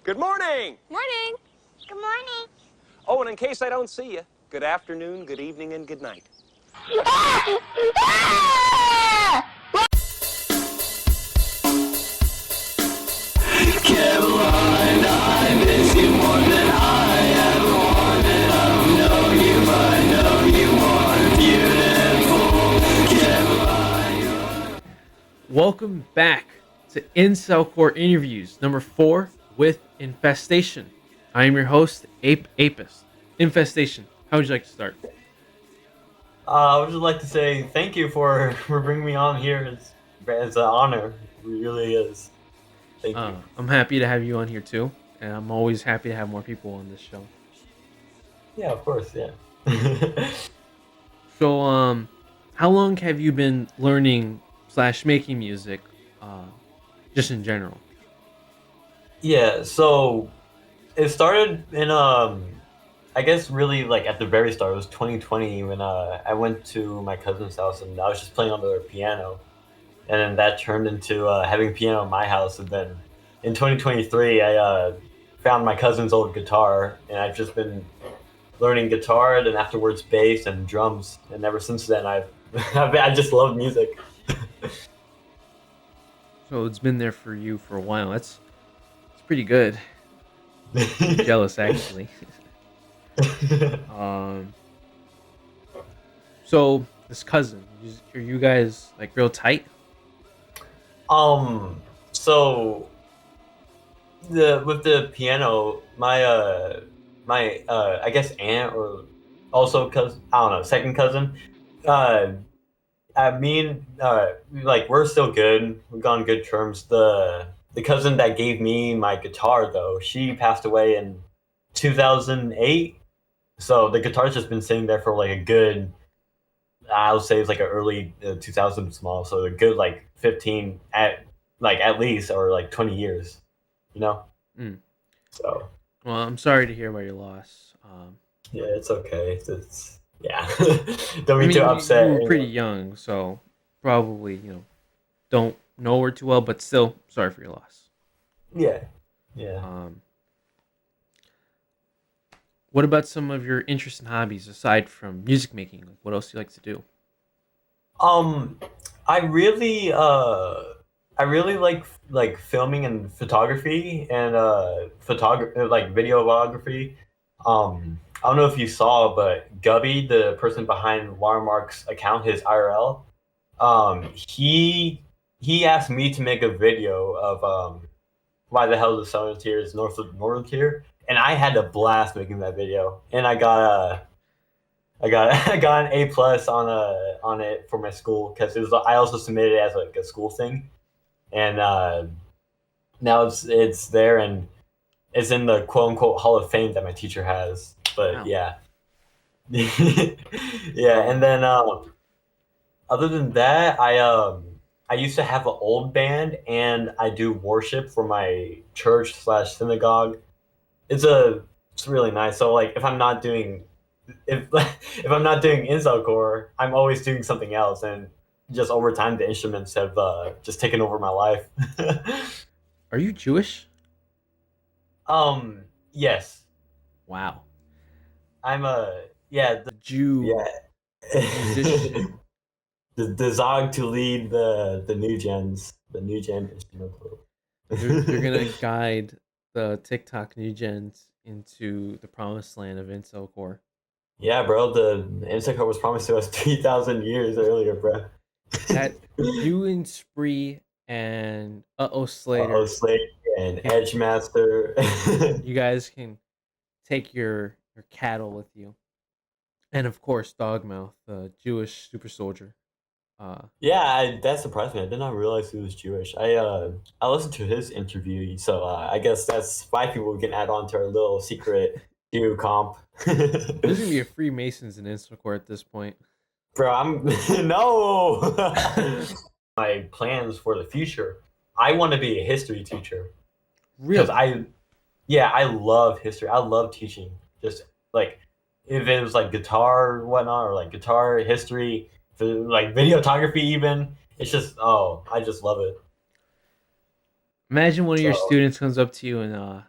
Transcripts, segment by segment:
Good morning. Morning. Good morning. Oh, and in case I don't see you, good afternoon, good evening, and good night. Caroline, I miss you more than I ever wanted. I don't know you, but I know you are beautiful. Caroline. Welcome back to Incelcore Interviews, number 4 with Infestation. I am your host, Ape Apis. Infestation, how would you like to start? I would just like to say thank you for bringing me on here. It's an honor. It really is. Thank you. I'm happy to have you on here too, and I'm always happy to have more people on this show. Yeah, of course, yeah. So, how long have you been learning / making music, just in general? Yeah, so it started in I guess really like at the very start. It was 2020 when I went to my cousin's house and I was just playing on the piano, and then that turned into having piano in my house. And then in 2023, I found my cousin's old guitar, and I've just been learning guitar, then afterwards bass and drums. And ever since then, I just love music. So it's been there for you for a while. It's pretty good. I'm jealous, actually. So this cousin, are you guys like real tight? So with the piano, my I guess aunt or also cousin, I don't know, second cousin, I mean, like we're still good. We've gone good terms. The cousin that gave me my guitar though, she passed away in 2008. So the guitar's just been sitting there for like a good, I'll say it's like an early 2000s model. So a good like 15 at least, or like 20 years, you know? Mm. So Well, I'm sorry to hear about your loss. yeah, it's okay. It's yeah. Don't I be mean, too upset. you were pretty young, so probably don't know her too well, but still sorry for your loss. Yeah. Yeah. What about some of your interests and hobbies aside from music making? Like, what else do you like to do? Um, I really like filming and photography and like videography. I don't know if you saw, but Gubby, the person behind Watermark's account, his IRL, he asked me to make a video of why the hell the southern tier is north of the northern tier, and I had a blast making that video, and I got an A+ on it for my school because it was I also submitted it as like a school thing, and now it's there and it's in the quote unquote Hall of Fame that my teacher has. But Wow. yeah, yeah, and then other than that, I used to have an old band and I do worship for my church / synagogue. It's really nice. So like if if I'm not doing Incelcore, I'm always doing something else, and just over time the instruments have just taken over my life. Are you Jewish? Yes, Wow. I'm a yeah A Jew yeah. musician. The Zog to lead the new gen instrumental. You're gonna guide the TikTok new gens into the promised land of Incelcore. Yeah, bro. The Incelcore was promised to us 3,000 years earlier, bro. That you and Spree and Oh, Slater, Slade and can, Edgemaster. you guys can take your cattle with you, and of course Dogmouth, the Jewish super soldier. Yeah, that surprised me. I did not realize he was Jewish. I listened to his interview, so I guess that's 5 people we can add on to our little secret Jew comp. There's gonna be a Freemasons in Instacore at this point. Bro, I'm no. My plans for the future. I want to be a history teacher because Really? I love history. I love teaching. Just like if it was like guitar or whatnot, or like guitar history, like videography, even. It's just I just love it. Imagine one of your So students comes up to you and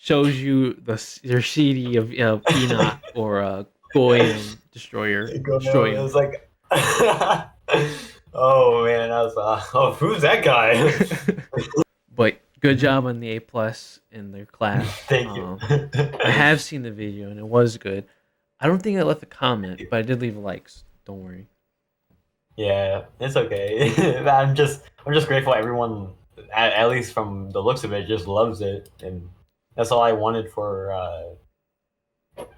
shows you your CD of Enoch or Goyim Destroyer. It Destroy him. was like, oh man, I was oh, who's that guy? But good job on the A plus in their class. Thank you. I have seen the video and it was good. I don't think I left a comment, but I did leave likes. Don't worry. Yeah, it's okay. I'm just grateful everyone, at least from the looks of it, just loves it, and that's all I wanted for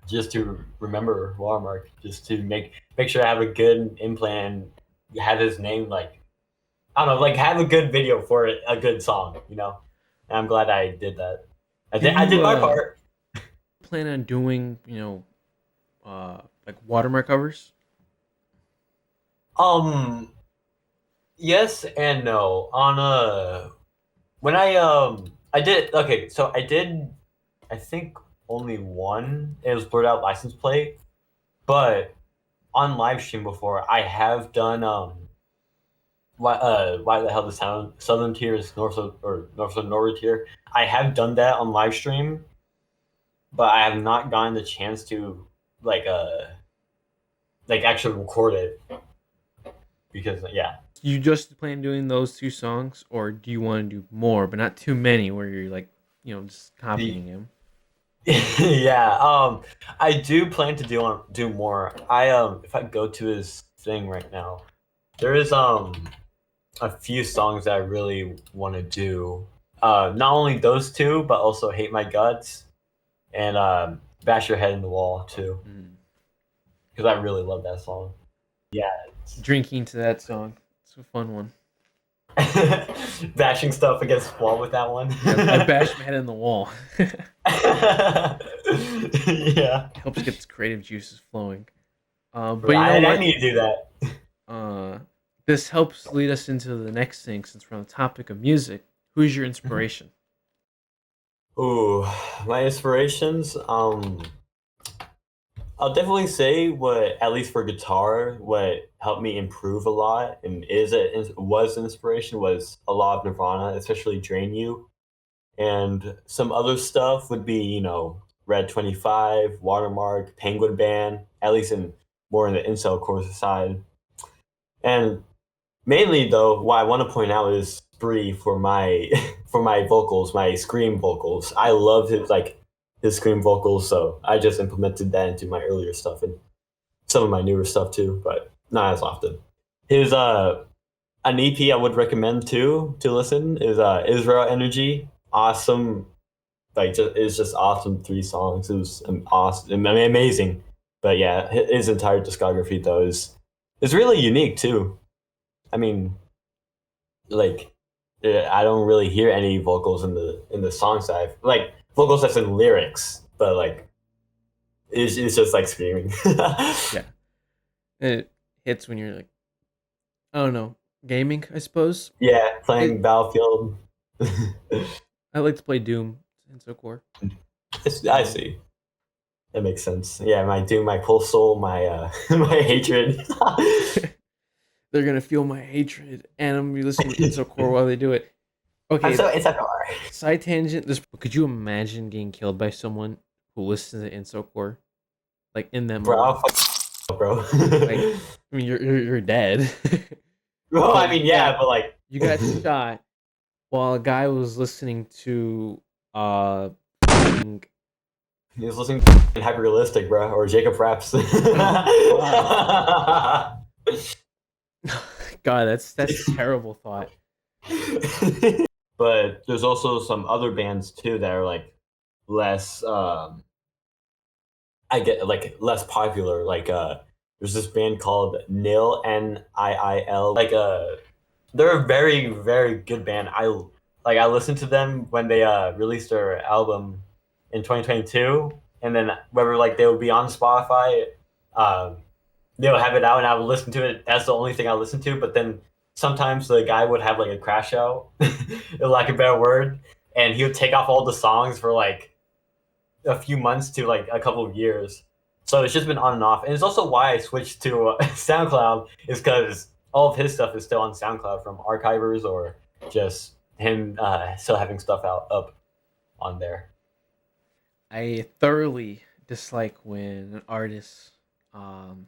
just to remember Watermark, just to make sure I have a good implant, and have his name like I don't know, like have a good video for it, a good song, you know. And I'm glad I did that. I did my part. Plan on doing, like watermark covers? Yes and no. On when I did okay, so I did I think only one. It was blurred out license plate, but on live stream before I have done why the hell the southern tier is north of or north of northern tier. I have done that on live stream, but I have not gotten the chance to like actually record it because yeah. You just plan on doing those two songs, or do you want to do more, but not too many, where you're like, just copying him? Yeah, I do plan to do more. If I go to his thing right now, there is a few songs that I really want to do. Not only those two, but also "Hate My Guts" and "Bash Your Head in the Wall" too, because I really love that song. Yeah, Drinking to that song. It's a fun one. bashing stuff against the wall with that one. I bashed my head in the wall. Yeah, Helps get the creative juices flowing. But right, you know I what? need to do that. This helps lead us into the next thing, since we're on the topic of music. Who's your inspiration? Ooh, my inspirations. I'll definitely say what, at least for guitar, what helped me improve a lot and was an inspiration was a lot of Nirvana, especially Drain You, and some other stuff would be Red 25, Watermark, Penguin Band, at least more in the Incelcore side, and mainly though, what I want to point out is Spree for my for my vocals, my scream vocals. I love his scream vocals, so I just implemented that into my earlier stuff and some of my newer stuff too, but not as often. His an EP I would recommend too to listen is Israel Energy. Awesome, it's just awesome. 3 songs. It was awesome, I mean, amazing. But yeah, his entire discography though is really unique too. I mean, like I don't really hear any vocals in the songs that I've like vocals that's in lyrics, but like it's just like screaming. Yeah. It hits when you're like, I don't know, gaming, I suppose. Yeah, playing Battlefield. I like to play Doom in Incelcore. I see. That makes sense. Yeah, my Doom, my Cold Soul, my my hatred. They're gonna feel my hatred, and I'm gonna be listening to Incelcore while they do it. Okay, It's a car. side tangent. Could you imagine getting killed by someone who listens to Incelcore, like in that Bro, moment? bro. Like, I mean, you're dead. Well, I mean, yeah, but like You got shot while a guy was listening to he was listening to Hyper Realistic, bro, or Jacob Raps. God, that's a terrible thought. But there's also some other bands too that are like less I get like less popular. Like there's this band called Nil NIIL. Like they're a very, very good band. I listened to them when they released their album in 2022, and then whether like they would be on Spotify, um they would have it out and I would listen to it. That's the only thing I listen to. But then sometimes the guy would have like a crash out, like a better word, and he would take off all the songs for like a few months to like a couple of years. So it's just been on and off. And it's also why I switched to SoundCloud is because all of his stuff is still on SoundCloud from archivers or just him still having stuff out up on there. I thoroughly dislike when an artist um,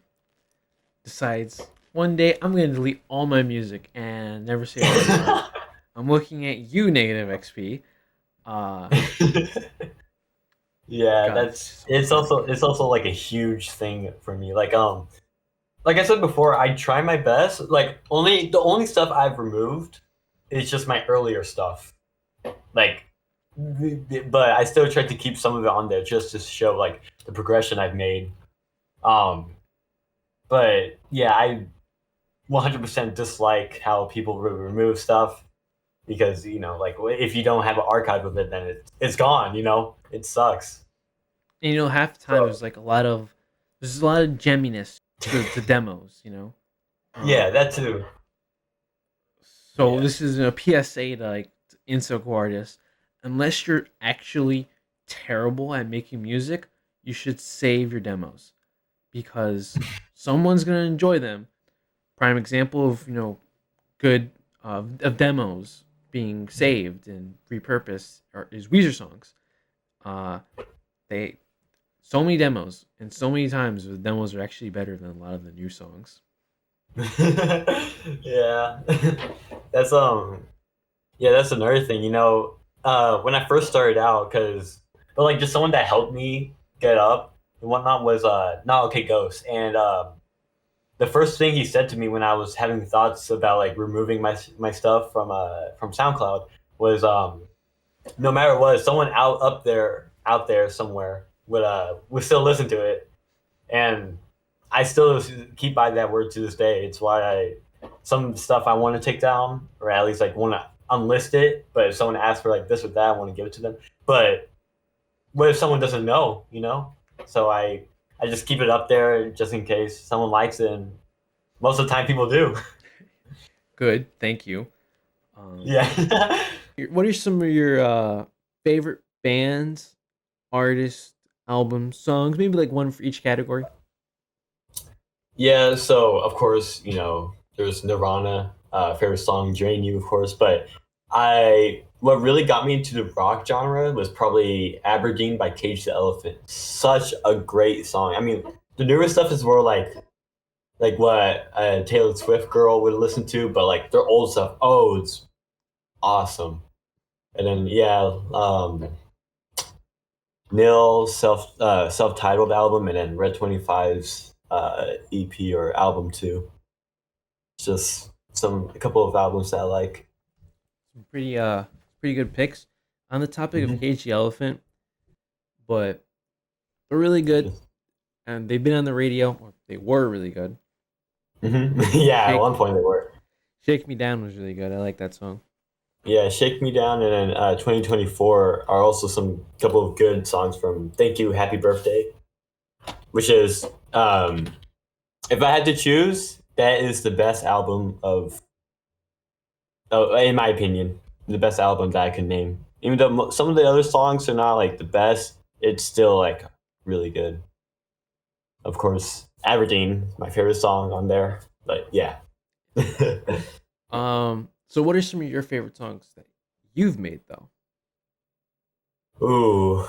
decides one day I'm going to delete all my music and never say a word about it. I'm looking at you, Negative XP, uh, Yeah, because it's that's just so annoying. it's also like a huge thing for me. Like I said before, I try my best. Like the only stuff I've removed is just my earlier stuff. Like, but I still try to keep some of it on there just to show like the progression I've made. Um, but yeah, I 100% dislike how people remove stuff because like if you don't have an archive of it, then it's gone. It sucks. And half the time So there's a lot of gemminess to demos. yeah, Um, that too. so Yeah. this is a PSA to like Incelcore artists. Unless you're actually terrible at making music, you should save your demos because someone's gonna enjoy them. Prime example of good of demos being saved and repurposed is Weezer songs. Uh, they so many demos and so many times the demos are actually better than a lot of the new songs. Yeah. That's yeah, that's another thing, when I first started out, but like just someone that helped me get up and whatnot was not okay Ghost. And the first thing he said to me when I was having thoughts about like removing my stuff from SoundCloud was no matter what, someone out there somewhere would still listen to it. And I still keep by that word to this day. It's why some stuff I want to take down, or at least like want to unlist it. But if someone asks for like this or that, I want to give it to them. But what if someone doesn't know? So I just keep it up there just in case someone likes it. And most of the time, people do. Good, thank you. Um, Yeah. what are some of your favorite bands, artists, albums, songs? Maybe like one for each category. Yeah, so of course, there's Nirvana, favorite song, Drain You, of course, but what really got me into the rock genre was probably Aberdeen by Cage the Elephant. Such a great song. I mean, the newer stuff is more like what a Taylor Swift girl would listen to, but like their old stuff, oh, it's awesome. And then yeah, Nil self-titled album, and then Red 25's EP or album too. Just a couple of albums that I like. Some pretty good picks. On the topic of Hmm. Cage the Elephant, but they're really good and they've been on the radio. Or they were really good. Yeah, at Shake one point they were. Shake Me Down was really good. I like that song. Yeah, Shake Me Down and then 2024 are also some couple of good songs from Thank You, Happy Birthday, which is if I had to choose, that is the best album in my opinion, the best album that I can name. Even though some of the other songs are not like the best, it's still like really good. Of course, Aberdeen, my favorite song on there. But yeah. So what are some of your favorite songs that you've made though? Ooh,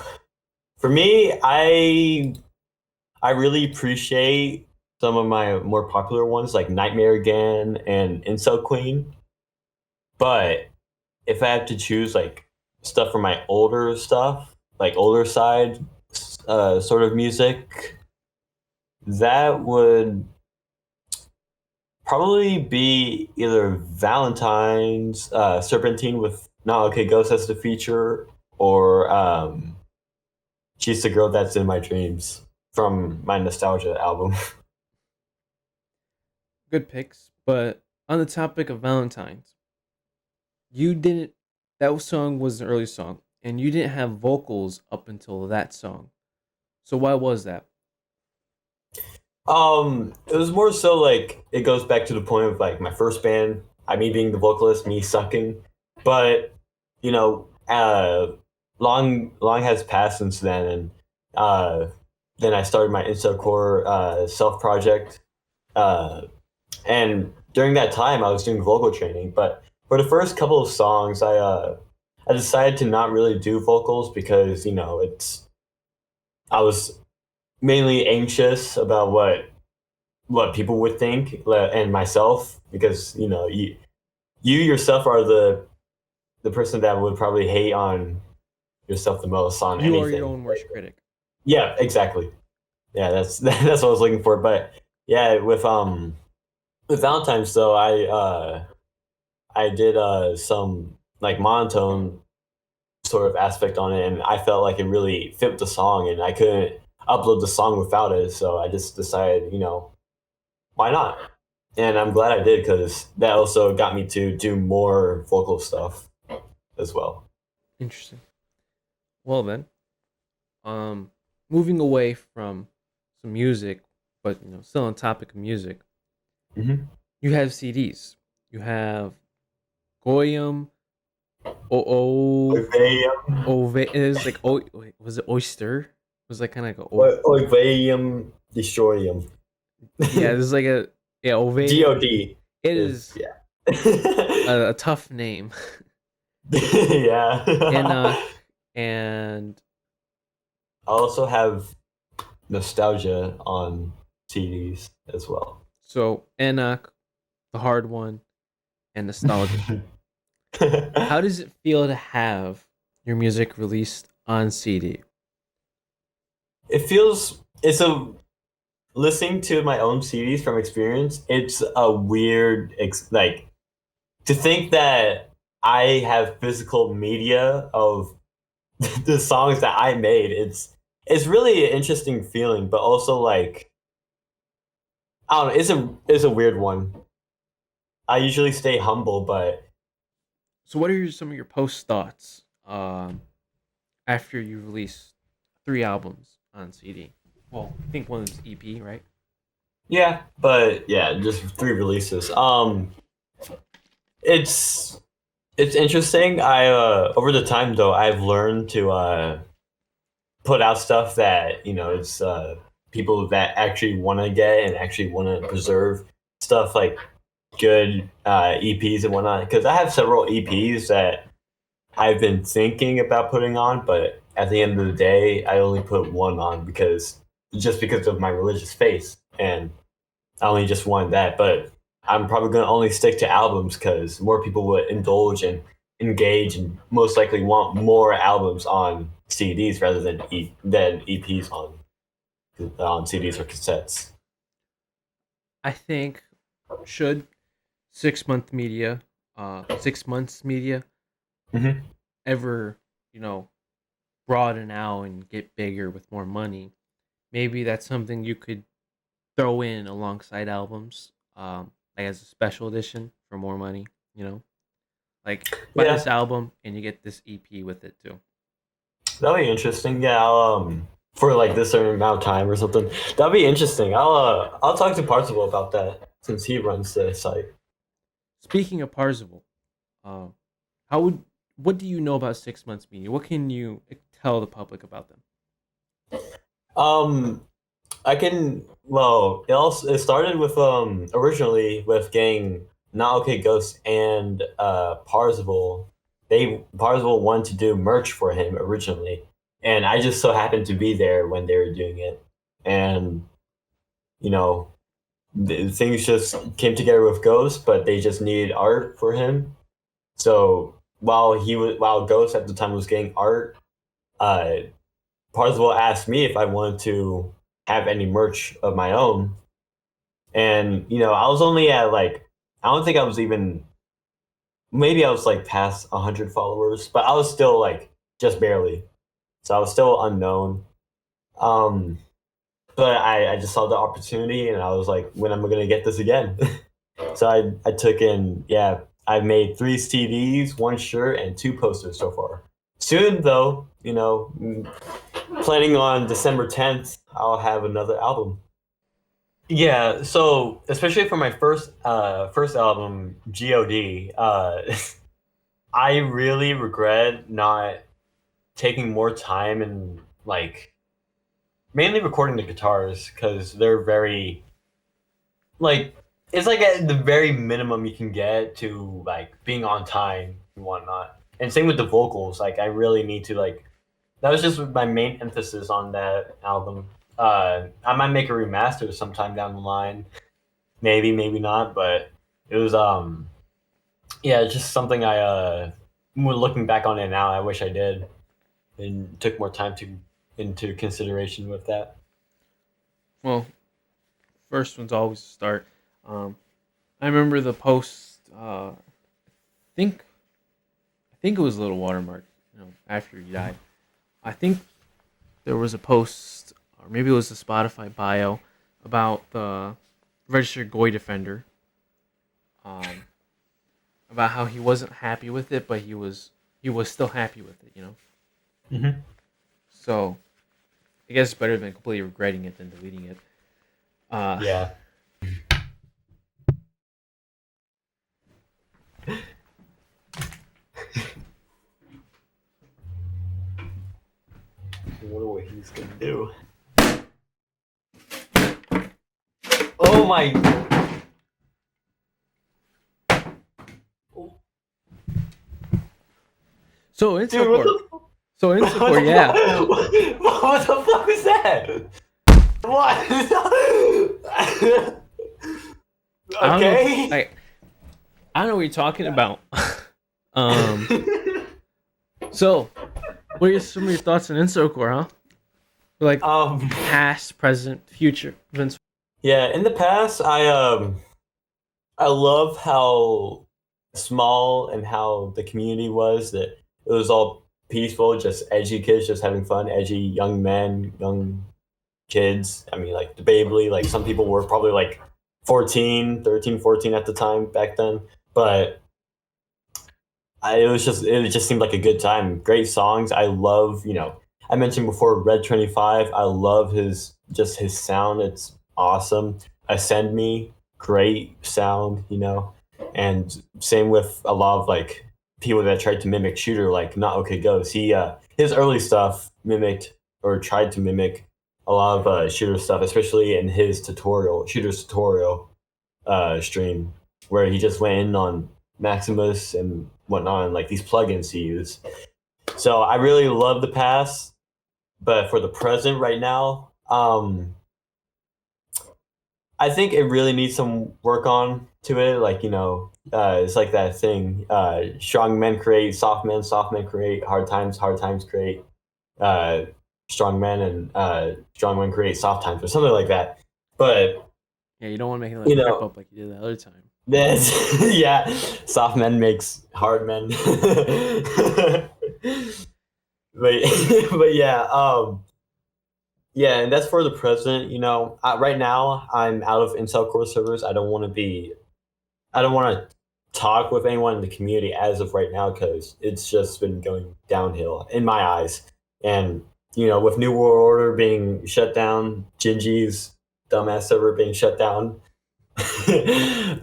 for me, I really appreciate some of my more popular ones like Nightmare Again and Incel Queen. But if I have to choose like stuff from my older stuff, like older side sort of music, that would probably be either Valentine's Serpentine with Not Okay Ghost as the feature, or She's the Girl That's in My Dreams from my Nostalgia album. Good picks. But on the topic of Valentine's, you didn't. That song was an early song, and you didn't have vocals up until that song. So why was that? It was more so like it goes back to the point of like my first band, me being the vocalist, me sucking. But you know, long has passed since then, and then I started my Incelcore self project. Uh, and during that time, I was doing vocal training. But for the first couple of songs, I decided to not really do vocals because it's I was mainly anxious about what people would think and myself because you yourself are the person that would probably hate on yourself the most on You are your anything. own worst critic. Yeah, exactly. Yeah, that's that's what I was looking for. But yeah, with Valentine's though, I did some like monotone sort of aspect on it, and I felt like it really fit the song, and I couldn't upload the song without it, so I just decided, why not? And I'm glad I did because that also got me to do more vocal stuff as well. Interesting. Well then, um, moving away from some music, but still on topic of music, Mm-hmm. you have CDs. You have Goyam, O it was like wait, was it Oyster? It was like kind of like Oiveum Destroyum. yeah, this is like a yeah Ove. God It is, is yeah. a tough name. Yeah. Enoch and I also have nostalgia on CDs as well. so Enoch, the hard one, and nostalgia. How does it feel to have your music released on CD? It feels it's a listening to my own CDs from experience. It's a weird like to think that I have physical media of the songs that I made. It's really an interesting feeling, but also like I don't know. It's a weird one. I usually stay humble, but So, what are some of your post thoughts after you release 3 albums on CD? Well, I think one is EP, right? yeah, just 3 releases. It's it's interesting. I over the time though, I've learned to put out stuff that it's people that actually want to get and actually want to preserve stuff like good EPs and whatnot. Because I have several EPs that I've been thinking about putting on, but at the end of the day, I only put one on because of my religious faith, and I only just wanted that. But I'm probably gonna only stick to albums because more people would indulge and engage, and most likely want more albums on CDs rather than EPs on CDs or cassettes. I think should 6 months media Hmm. ever, broaden out and get bigger with more money, maybe that's something you could throw in alongside albums, like as a special edition for more money. You know, like buy this Yeah, album and you get this EP with it too. that'll be interesting. Yeah, for like this certain amount of time or something. That'll be interesting. I'll talk to Parzival about that since he runs the site. Speaking of Parzival, uh, how would what do you know about 6 months media? What can you tell the public about them? Um, I can. It started with originally with getting Not Okay Ghost and Parzival. Parzival wanted to do merch for him originally, and I just so happened to be there when they were doing it, and you know things just came together with Ghost, but they just needed art for him. So while Ghost at the time was getting art, uh, Parzival asked me if I wanted to have any merch of my own, and I was only at like I don't think I was even maybe I was like past 100 followers, but I was still like just barely, so I was still unknown. Um, but I just saw the opportunity, and I was like, when am I gonna get this again? So I took in, yeah, I've made 3 CDs, 1 shirt, and 2 posters so far. Soon though, planning on December 10th, I'll have another album. Yeah, so especially for my first album, God, I really regret not taking more time and like mainly recording the guitars because they're very like it's like at the very minimum you can get to like being on time and whatnot. And same with the vocals. Like I really need to that was just my main emphasis on that album. I might make a remaster sometime down the line, maybe, maybe not, but it was yeah, it's just something when looking back on it now, I wish I did and took more time to into consideration with that. Well, first one's always a start. Um, I remember the post. Think I think it was Little Watermark. After he died, I think there was a post, or maybe it was a Spotify bio about the registered GOI defender. Um, about how he wasn't happy with it, but he was still happy with it. Mm-hmm. So I guess it's better than completely regretting it than deleting it. Uh, Yeah. I wonder what he's gonna do. Oh my! so Dude, what Incelcore, the? so What Incelcore, the yeah. fuck? What the fuck was that? What? I don't know. Okay. I don't know what you're talking about. um. So, what are some of your thoughts on Incelcore, huh? Like past, present, future events. Yeah. In the past, I love how small and how the community was. That it was all peaceful, just edgy kids, just having fun. Edgy young men, young kids. I mean, like debatably, like some people were probably like 14, 13, 14 at the time back then. But it just seemed like a good time. Great songs. I love, I mentioned before Red 25. I love his sound. It's awesome. Ascend Me, great sound, And same with a lot of like people that tried to mimic Shooter, like Not Okay Goes. His early stuff mimicked or tried to mimic a lot of Shooter stuff, especially in his Shooter's tutorial stream, where he just went in on Maximus and whatnot, and like these plugins he used. So I really love the past, but for the present right now, I think it really needs some work on to it. Like it's like that thing: strong men create soft men create hard times create uh, strong men, and strong men create soft times, or something like that. But Yeah, you don't want to make it you like rip know, up like you did the other time. that's yeah, soft men makes hard men. but but yeah, yeah, and that's for the present. Right now I'm out of Intel Core servers. I don't want to talk with anyone in the community as of right now because it's just been going downhill in my eyes. And with New World Order being shut down, Gingy's dumbass server being shut down, it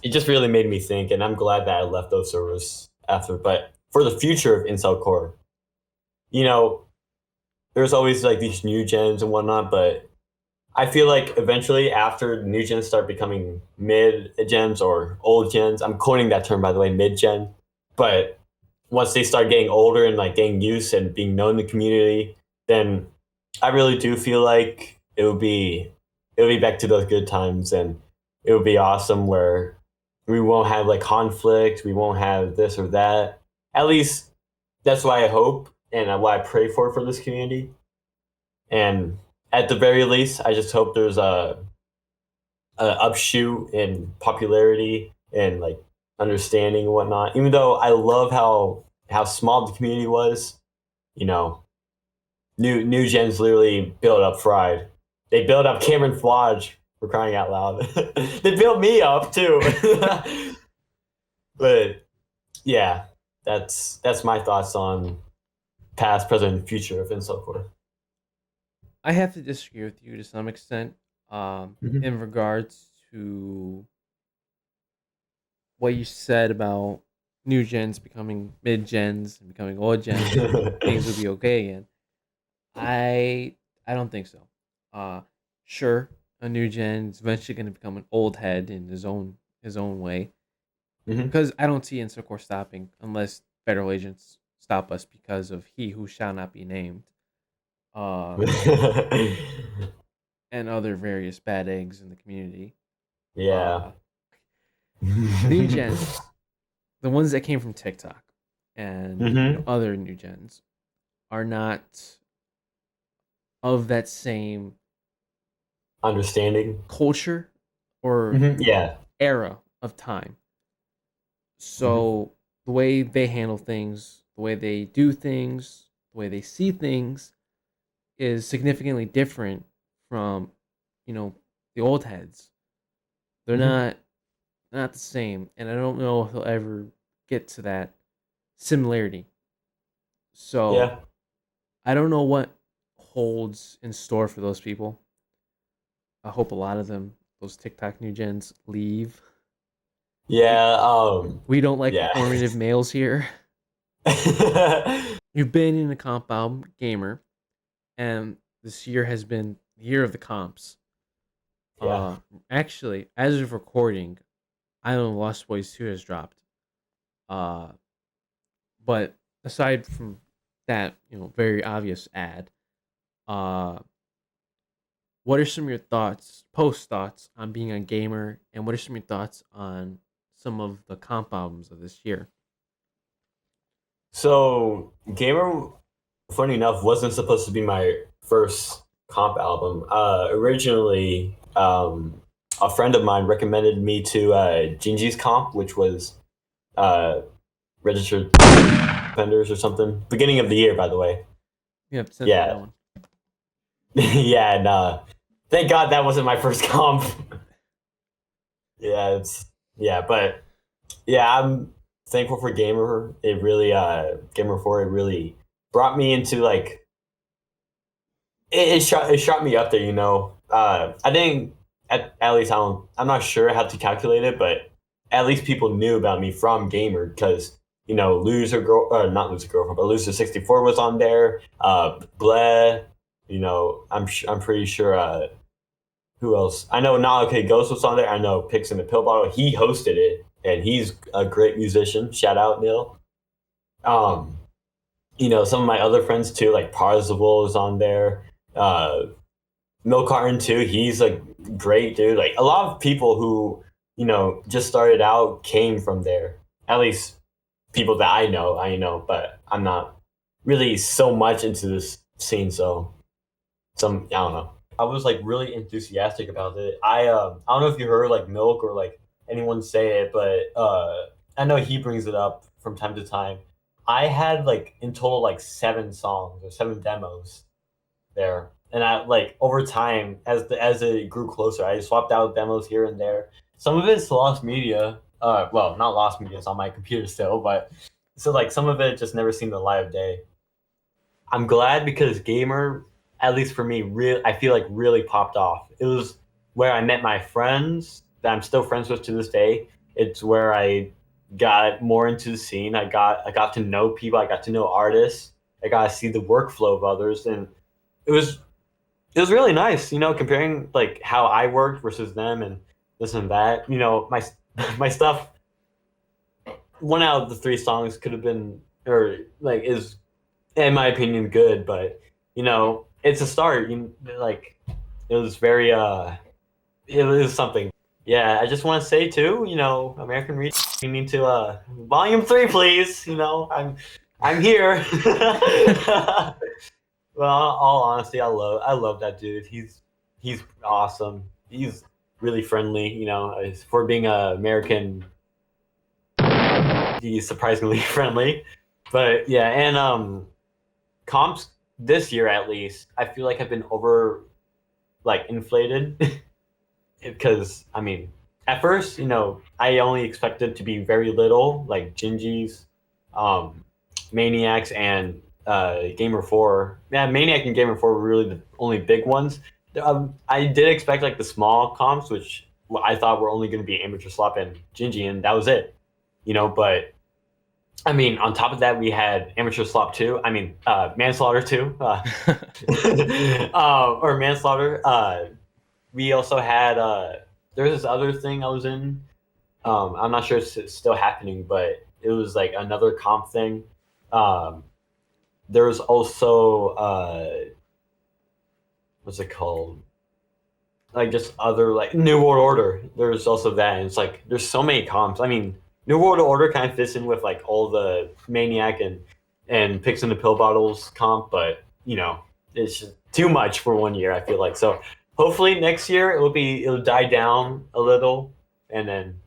just really made me think, and I'm glad that I left those servers after. But for the future of Incel Core, you know, there's always like these new gens and whatnot, but I feel like eventually after new gens start becoming mid gens or old gens, I'm coining that term by the way, mid gen. But once they start getting older and like getting used and being known in the community, then I really do feel like it would be back to those good times, and it would be awesome where we won't have like conflict, we won't have this or that. At least that's what I hope and what I pray for this community. And at the very least, I just hope there's a upshoot in popularity and like understanding and whatnot. Even though I love how small the community was, you know, new gens literally built up Fried. They built up Cameron Flodge for crying out loud. They built me up too. But yeah, that's my thoughts on past, present, and future of Incelcore. I have to disagree with you to some extent. Mm-hmm. In regards to what you said about new gens becoming mid gens and becoming old gens, and things would be okay again. I don't think so. Uh, sure, a new gen is eventually going to become an old head in his own way. Hmm. Because I don't see Incelcore stopping unless federal agents stop us because of he who shall not be named, uh, and other various bad eggs in the community. Yeah. New gens, the ones that came from TikTok and Hmm. other new gens, are not of that same Understanding. culture or Yeah. era of time. Hmm. So the way they handle things, the way they do things, the way they see things is significantly different from, you know, the old heads. They're Hmm. not the same, and I don't know if they'll ever get to that similarity. So Yeah. I don't know what holds in store for those people. I hope a lot of them, those TikTok new gens, leave. Yeah. We don't like Yeah. performative males here. You've been in a comp album gamer, and this year has been the year of the comps. Yeah. Uh, Actually, as of recording, I know Lost Boys 2 has dropped. Uh, but aside from that, very obvious ad, uh, what are some of your post thoughts on being a gamer, and what are some of your thoughts on some of the comp albums of this year? So, Gamer, funny enough, wasn't supposed to be my first comp album. Originally, a friend of mine recommended me to Jinji's comp, which was uh, registered offenders or something. Beginning of the year, by the way. Yep, since that Yeah, one. yeah, and thank God that wasn't my first comp. Yeah, but yeah, I'm thankful for Gamer. It really, Gamer 4, it really brought me into like it shot me up there, you know. I didn't at least I'm not sure how to calculate it, but at least people knew about me from Gamer because not Loser Girlfriend, but Loser 64 was on there. Bleh, I'm pretty sure. Who else? I know Not Okay Ghost was on there. I know Pix in the Pill Bottle. He hosted it, and he's a great musician. Shout out Neil. Um, some of my other friends too, like Parzival is on there. Uh, Milk Carton too. He's a great dude. Like a lot of people who just started out came from there. At least people that I know, but I'm not really so much into this scene. So I don't know. I was like really enthusiastic about it. I don't know if you heard like Milk or like anyone say it, but I know he brings it up from time to time. I had like in total like 7 songs or 7 demos there. And I like over time as it grew closer, I swapped out demos here and there. Some of it's lost media. Well, not lost media, it's on my computer still, but so like some of it just never seen the light of day. I'm glad because Gamer, at least for me, I feel like really popped off. It was where I met my friends that I'm still friends with to this day. It's where I got more into the scene. I got to know people. I got to know artists. I got to see the workflow of others, and it was it was really nice. Comparing like how I worked versus them, and this and that. My my stuff. One out of the 3 songs could have been, or like is in my opinion, good, but it's a start. Like it was very it was something. Yeah, I just want to say too, American Read, you need to volume 3, please. I'm here. Well, all honesty, I love that dude. He's awesome. He's really friendly. For being an American, he's surprisingly friendly. But yeah, and comps this year at least, I feel like have been over like inflated because I mean, at first, I only expected to be very little, like Gingy's, um, Maniacs, and Gamer 4. Yeah, Maniac and Gamer 4 were really the only big ones. I did expect like the small comps, which I thought were only going to be Amateur Slop and Gingy, and that was it. But I mean, on top of that, we had Amateur Slop 2. I mean, Manslaughter 2, or Manslaughter. We also had there's this other thing I was in. I'm not sure if it's still happening, but it was like another comp thing. There's also what's it called? Like just other like New World Order. There's also that, and it's like there's so many comps. I mean, New World Order kind of fits in with like all the Maniac and Picks in the Pill Bottles comp, but you know it's just too much for 1 year. I feel like so. Hopefully next year it'll die down a little, and then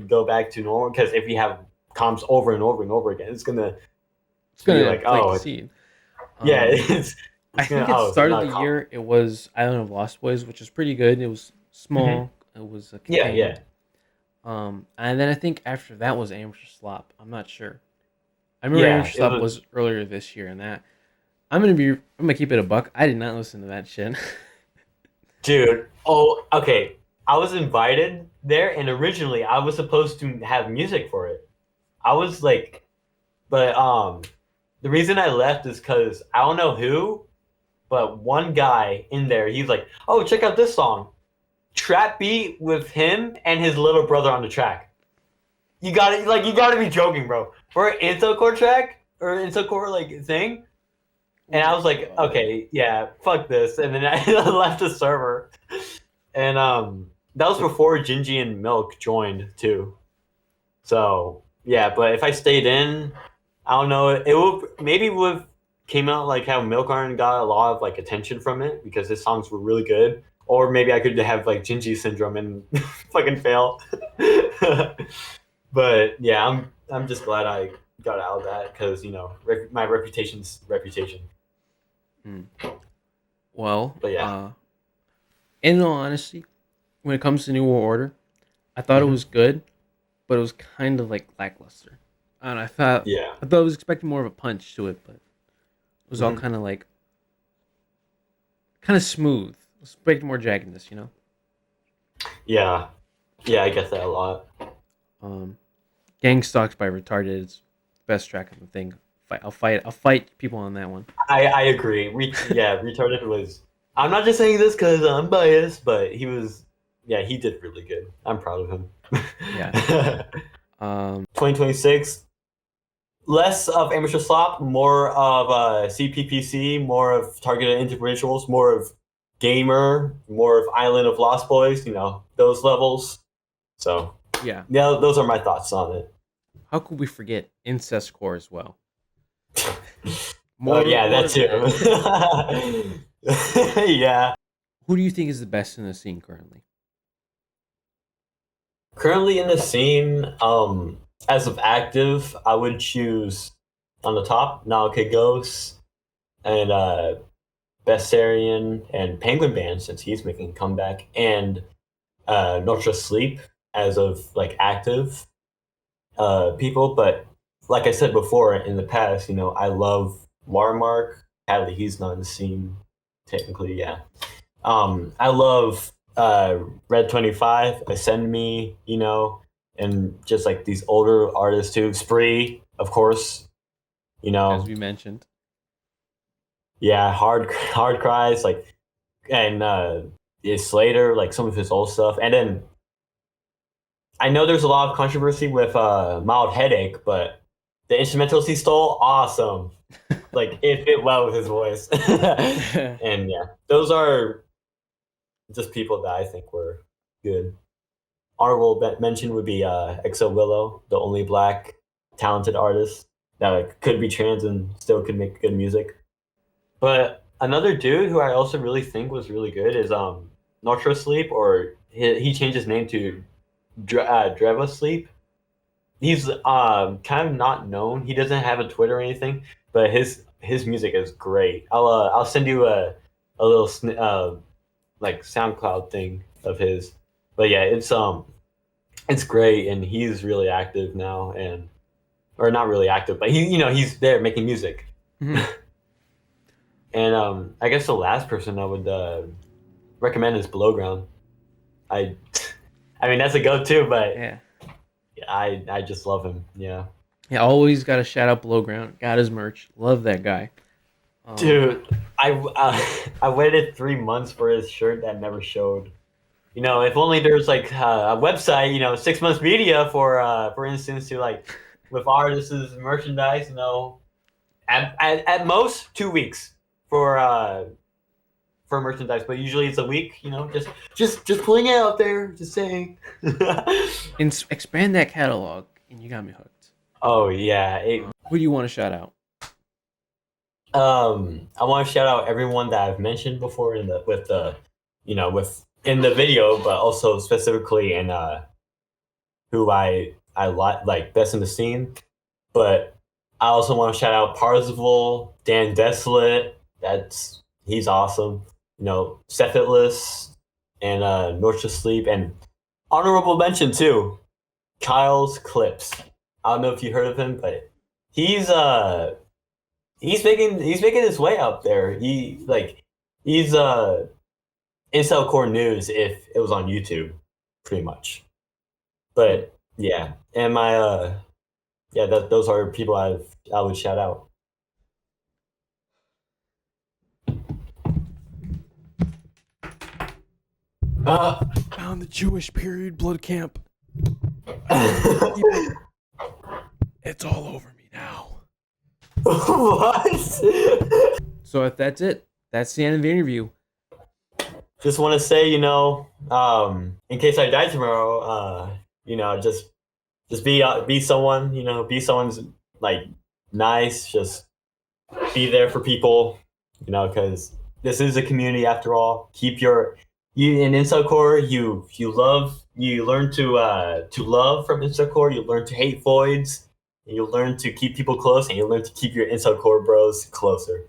go back to normal. Because if you have comps over and over and over again, it's gonna It's be gonna like plant the seed. yeah, Um, it's I gonna think at the it's start of another the comp. year it was Island of Lost Boys, which is pretty good. It was small. It was Yeah, contained. And then I think after that was Amateur Slop. I'm not sure. I remember yeah. Amateur It Slop was was earlier this year, and that I'm gonna keep it a buck. I did not listen to that shit. dude. Oh, okay. I was invited there, and originally I was supposed to have music for it. I was like, but the reason I left is because I don't know who, but one guy in there, he's like, "Oh, check out this song, trap beat with him and his little brother on the track." You gotta be joking, bro. For an Incelcore track or Incelcore like thing, and I was like, okay, yeah, fuck this, and then I left the server, and that was before Gingy and Milk joined too. So yeah, but if I stayed in, I don't know. It would have came out like how Milk Iron got a lot of like attention from it because his songs were really good. Or maybe I could have like Gingy syndrome and fucking fail. But yeah, I'm just glad I got out of that because you know my reputation's reputation. Hmm. Well, But yeah, in all honesty, when it comes to New World Order, I thought it hmm was good, but it was kind of like lackluster. And yeah, I thought I was expecting more of a punch to it, but it was all hmm kind of like kind of smooth. I was expecting more jaggedness, you know. yeah, yeah. I get that a lot. Um, Gang Stalks by Retarded is the best track on the thing. I'll fight people on that one. I agree. Yeah, retarded was. I'm not just saying this because I'm biased, but he was. Yeah, he did really good. I'm proud of him. Yeah. 2026, less of amateur slop, more of CPPC, more of targeted individuals, more of gamer, more of Island of Lost Boys. You know those levels. So Yeah. yeah, those are my thoughts on it. How could we forget Incest Core as well? Oh yeah, More that of that. too. Yeah. Who do you think is the best in the scene currently? Currently in the scene, as of active, I would choose on the top Naoki Ghost and Bessarian and Penguin Band since he's making a comeback, and Notre Sleep as of like active people. But like I said before in the past, you know, I love Marmark. Hadley, he's not in the scene technically, yeah. I love Red 25, Ascend Me, you know, and just like these older artists too. Spree, of course, you As know, we mentioned. yeah, hard cries, like, and is Slater, like some of his old stuff, and then I know there's a lot of controversy with Mild Headache, but the instrumentals he stole, awesome. Like it fit well with his voice, and yeah, those are just people that I think were good. Honorable mention would be EXO Willow, the only black talented artist that like, could be trans and still could make good music. But another dude who I also really think was really good is Notre Sleep, or he changed his name to Dreva Sleep. He's kind of not known. He doesn't have a Twitter or anything, but his music is great. I'll send you a little like SoundCloud thing of his. But yeah, it's great, and he's really active now, and or not really active, but he you know he's there making music. Mhm. And I guess the last person I would recommend is Below Ground. I I mean that's a go-to, but Yeah. I just love him. Yeah, Yeah, always got to shout out Below Ground. Got his merch. Love that guy. dude, I waited 3 months for his shirt that never showed. You know, if only there's like a website, you know, 6 months media for instance, to like with artists' merchandise, you know, At most 2 weeks for merchandise, but usually it's a week. You know, just putting it out there, just saying. Expand that catalog, and you got me hooked. Oh yeah. Who do you want to shout out? I want to shout out everyone that I've mentioned before in the in the video, but also specifically in who I like best in the scene. But I also want to shout out Parzival, Dan Desolate. He's awesome. You know, Sephitless and North to Sleep, and honorable mention too, Kyle's Clips. I don't know if you heard of him, but he's making his way out there. He's Incelcore news if it was on YouTube, pretty much. But yeah, and my those are people I would shout out. Found the Jewish period blood camp. It's all over me now. What? So if that's it, that's the end of the interview. Just want to say, in case I die tomorrow, just be someone, be someone's like nice, just be there for people, because this is a community after all. You in Incelcore, you learn to love from Incelcore, you learn to hate voids, and you learn to keep people close, and you learn to keep your Incelcore bros closer.